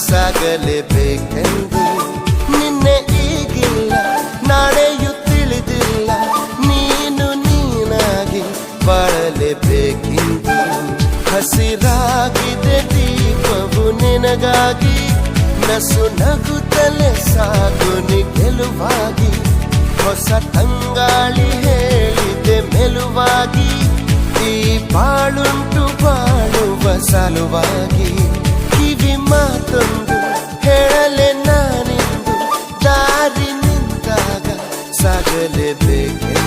ಸಾಗಲೇಬೇಕೆಂದು. ನಿನ್ನೆ ಈಗಿಲ್ಲ, ನಾಳೆಯೂ ತಿಳಿದಿಲ್ಲ, ನೀನು ನೀನಾಗಿ ಬಾಳಲೇಬೇಕೆಂದು. ಹಸಿರಾಗಿದೆ ದೀಪವು ನಿನಗಾಗಿ, ನಸು ನಗುತ್ತಲೇ ಸಾಗು ನೀ ಗೆಲುವಾಗಿ. ಹೊಸ ತಂಗಾಳಿ ಹೇಳಿದೆ ಮೆಲುವಾಗಿ, ಈ ಬಾಳುಂಟು ಬಾಳುವ ಸಲುವಾಗಿ. ಕಿವಿ ಮಾತೊಂದು ಹೇಳಲೆ ನಾನಿಂದು, ದಾರಿ ನಿಂತಾಗ ಸಾಗಲೇಬೇಕೆಂದು.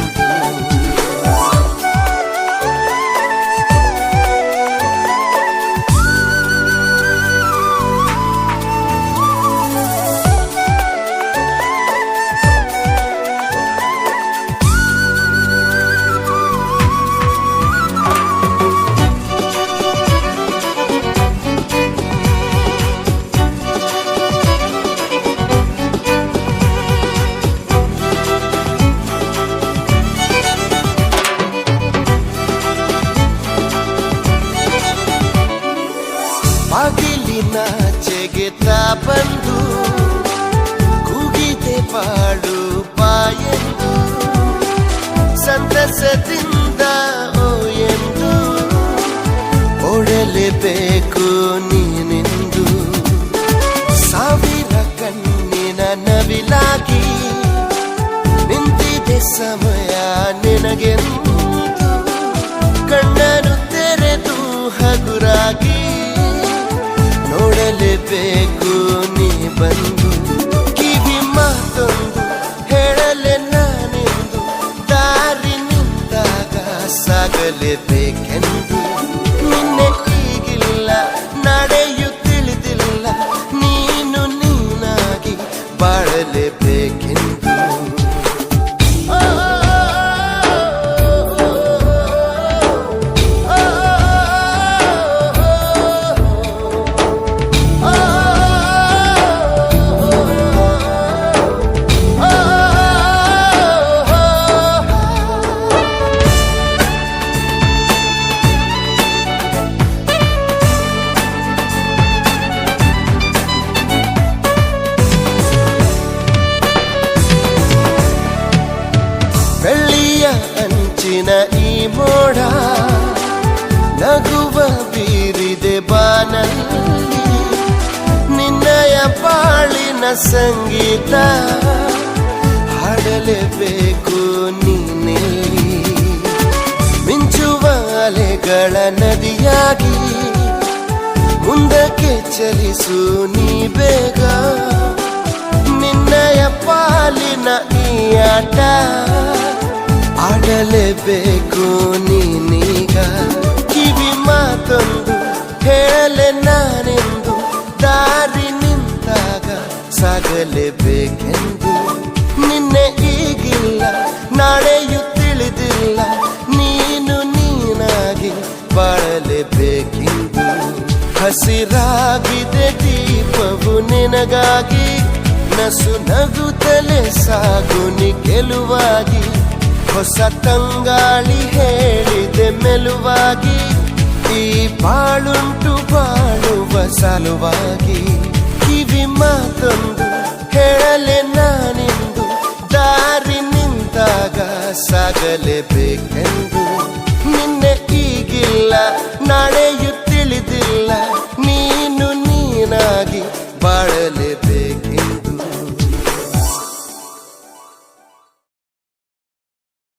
ಬಾಗಿಲಿನಾಚೆಗೆ ತಾ ಬಂದು ಕೂಗಿದೆ ಬಾಳು ಬಾಯೆಂದು, ಸಂತಸದಿಂದ ಓ ಎಂದು ಓಡಲೇಬೇಕು ನೀನೆಂದು. ಸಾವಿರ ಕಣ್ಣಿನ ನವಿಲಾಗಿ ನಿಂತಿದೆ ಸಮಯ ನಿನಗೆಂದು. ಕಣ್ಣನ್ನು ತೆರೆದು ಹಗುರಾಗಿ ನೋಡಲೇಬೇಕು ನೀ ಬಂದು. ಕಿವಿ ಮಾತೊಂದು ಹೇಳಲೆ ನಾನೆಂದು, ದಾರಿ ನಿಂತಾಗ ಸಾಗಲೇಬೇಕೆಂದು. ನಿನ್ನೆ ಈಗಿಲ್ಲ, ನಾಳೆಯೂ ತಿಳಿದಿಲ್ಲ, ನೀನು ನೀನಾಗಿ ಬಾಳಲೇಬೇಕೆಂದು. ಬೆಳ್ಳಿಯ ಅಂಚಿನ ಈ ಮೋಡ ನಗುವ ಬೀರಿದೆ ಬಾನಲ್ಲಿ, ನಿನ್ನಯ ಬಾಳಿನ ಸಂಗೀತ ಹಾಡಲೇಬೇಕು ನೀನೆಲ್ಲಿ. ಮಿಂಚುವ ಅಲೆಗಳ ನದಿಯಾಗಿ ಮುಂದಕ್ಕೆ ಚಲಿಸು ನೀ ಬೇಗ. ನಿನ್ನಯ ಪಾಲಿನ ಈ ಆಟ ಆಡಲೇಬೇಕು ನೀನೀಗ. ಕಿವಿ ಮಾತೊಂದು ಹೇಳಲೆ ನಾನೆಂದು, ದಾರಿ ನಿಂತಾಗ ಸಾಗಲೇಬೇಕೆಂದು. ನಿನ್ನೆ ಈಗಿಲ್ಲ, ನಾಳೆಯೂ ತಿಳಿದಿಲ್ಲ, ನೀನು ನೀನಾಗಿ ಬಾಳಲೇಬೇಕೆಂದು. ಹಸಿರಾಗಿದೆ ದೀಪವು ನಿನಗಾಗಿ, ನಸು ನಗುತ್ತಲೇ ಸಾಗು ನೀ ಗೆಲುವಾಗಿ. ಹೊಸ ತಂಗಾಳಿ ಹೇಳಿದೆ ಮೆಲುವಾಗಿ, ಈ ಬಾಳುಂಟು ಬಾಳುವ ಸಲುವಾಗಿ. ಕಿವಿ ಮಾತೊಂದು ಹೇಳಲೆ ನಾನಿಂದು, ದಾರಿ ನಿಂತಾಗ ಸಾಗಲೇಬೇಕೆಂದು.